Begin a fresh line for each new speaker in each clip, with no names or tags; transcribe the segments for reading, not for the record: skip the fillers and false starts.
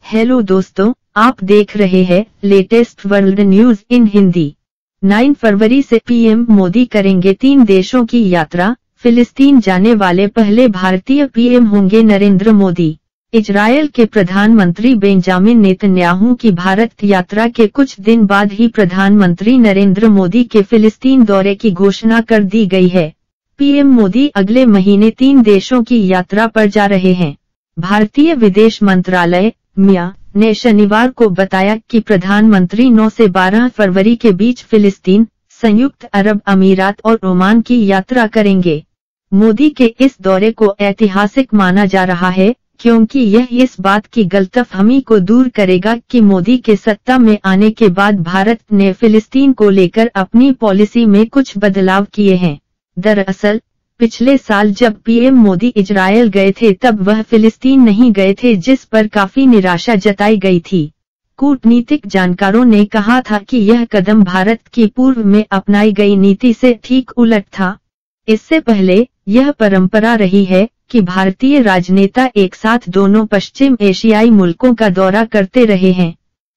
Hello दोस्तों, आप देख रहे हैं latest world news in Hindi. 9 फरवरी से पीएम मोदी करेंगे 3 देशों की यात्रा। फिलिस्तीन जाने वाले पहले भारतीय पीएम होंगे नरेंद्र मोदी। इजरायल के प्रधानमंत्री बेंजामिन नेतन्याहू की भारत यात्रा के कुछ दिन बाद ही प्रधानमंत्री नरेंद्र मोदी के फिलिस्तीन दौरे की घोषणा कर दी गई है। पीएम मोदी अगले महीने 3 देशों की यात्रा पर जा रहे हैं। भारतीय विदेश मंत्रालय मिया ने शनिवार को बताया कि प्रधानमंत्री 9 से 12 फरवरी के बीच फिलिस्तीन, संयुक्त अरब अमीरात और ओमान की यात्रा करेंगे। मोदी के इस दौरे को ऐतिहासिक माना जा रहा है क्योंकि यह इस बात की गलतफहमी को दूर करेगा कि मोदी के सत्ता में आने के बाद भारत ने फिलिस्तीन को लेकर अपनी पॉलिसी में कुछ बदलाव किए हैं। दरअसल पिछले साल जब पीएम मोदी इजरायल गए थे तब वह फिलिस्तीन नहीं गए थे, जिस पर काफी निराशा जताई गई थी। कूटनीतिक जानकारों ने कहा था कि यह कदम भारत की पूर्व में अपनाई गई नीति से ठीक उलट था। इससे पहले यह परंपरा रही है कि भारतीय राजनेता एक साथ दोनों पश्चिम एशियाई मुल्कों का दौरा करते रहे हैं।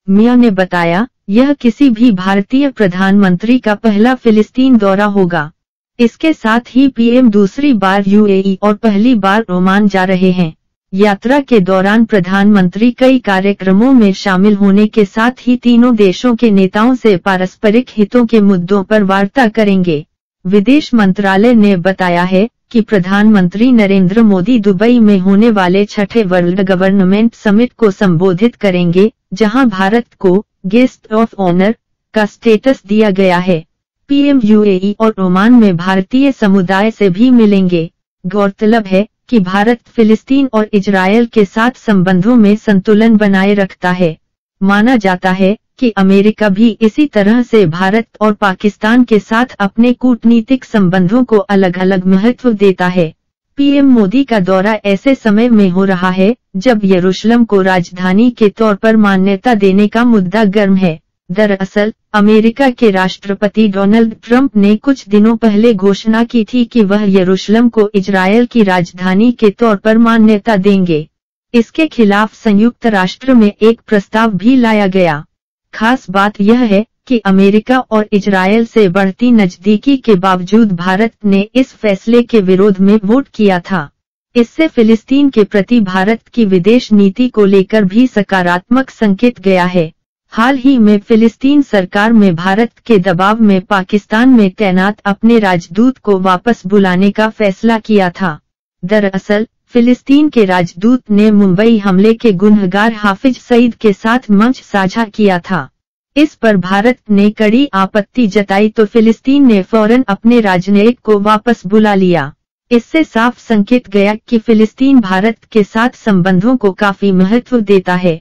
मिया ने बताया, यह किसी भी भारतीय प्रधानमंत्री का पहला फिलिस्तीन दौरा होगा। इसके साथ ही पीएम दूसरी बार यूएई और पहली बार ओमान जा रहे हैं। यात्रा के दौरान प्रधानमंत्री कई कार्यक्रमों में शामिल होने के साथ ही तीनों देशों के नेताओं से पारस्परिक हितों के मुद्दों पर वार्ता करेंगे। विदेश मंत्रालय ने बताया है कि प्रधानमंत्री नरेंद्र मोदी दुबई में होने वाले 6ठे वर्ल्ड गवर्नमेंट समिट को संबोधित करेंगे, जहां भारत को गेस्ट ऑफ ऑनर का स्टेटस दिया गया है। पीएम यूएई और ओमान में भारतीय समुदाय से भी मिलेंगे। गौरतलब है कि भारत फिलिस्तीन और इजरायल के साथ संबंधों में संतुलन बनाए रखता है। माना जाता है कि अमेरिका भी इसी तरह से भारत और पाकिस्तान के साथ अपने कूटनीतिक संबंधों को अलग अलग महत्व देता है। पीएम मोदी का दौरा ऐसे समय में हो रहा है जब यरूशलेम को राजधानी के तौर पर मान्यता देने का मुद्दा गर्म है। दरअसल अमेरिका के राष्ट्रपति डोनाल्ड ट्रंप ने कुछ दिनों पहले घोषणा की थी कि वह यरूशलेम को इजरायल की राजधानी के तौर पर मान्यता देंगे। इसके खिलाफ संयुक्त राष्ट्र में एक प्रस्ताव भी लाया गया। खास बात यह है कि अमेरिका और इजरायल से बढ़ती नजदीकी के बावजूद भारत ने इस फैसले के विरोध में वोट किया था। इससे फिलिस्तीन के प्रति भारत की विदेश नीति को लेकर भी सकारात्मक संकेत गया है। हाल ही में फिलिस्तीन सरकार में भारत के दबाव में पाकिस्तान में तैनात अपने राजदूत को वापस बुलाने का फैसला किया था। दरअसल फिलिस्तीन के राजदूत ने मुंबई हमले के गुनहगार हाफिज सईद के साथ मंच साझा किया था। इस पर भारत ने कड़ी आपत्ति जताई तो फिलिस्तीन ने फौरन अपने राजनयिक को वापस बुला लिया। इससे साफ संकेत गया कि फिलिस्तीन भारत के साथ संबंधों को काफी महत्व देता है।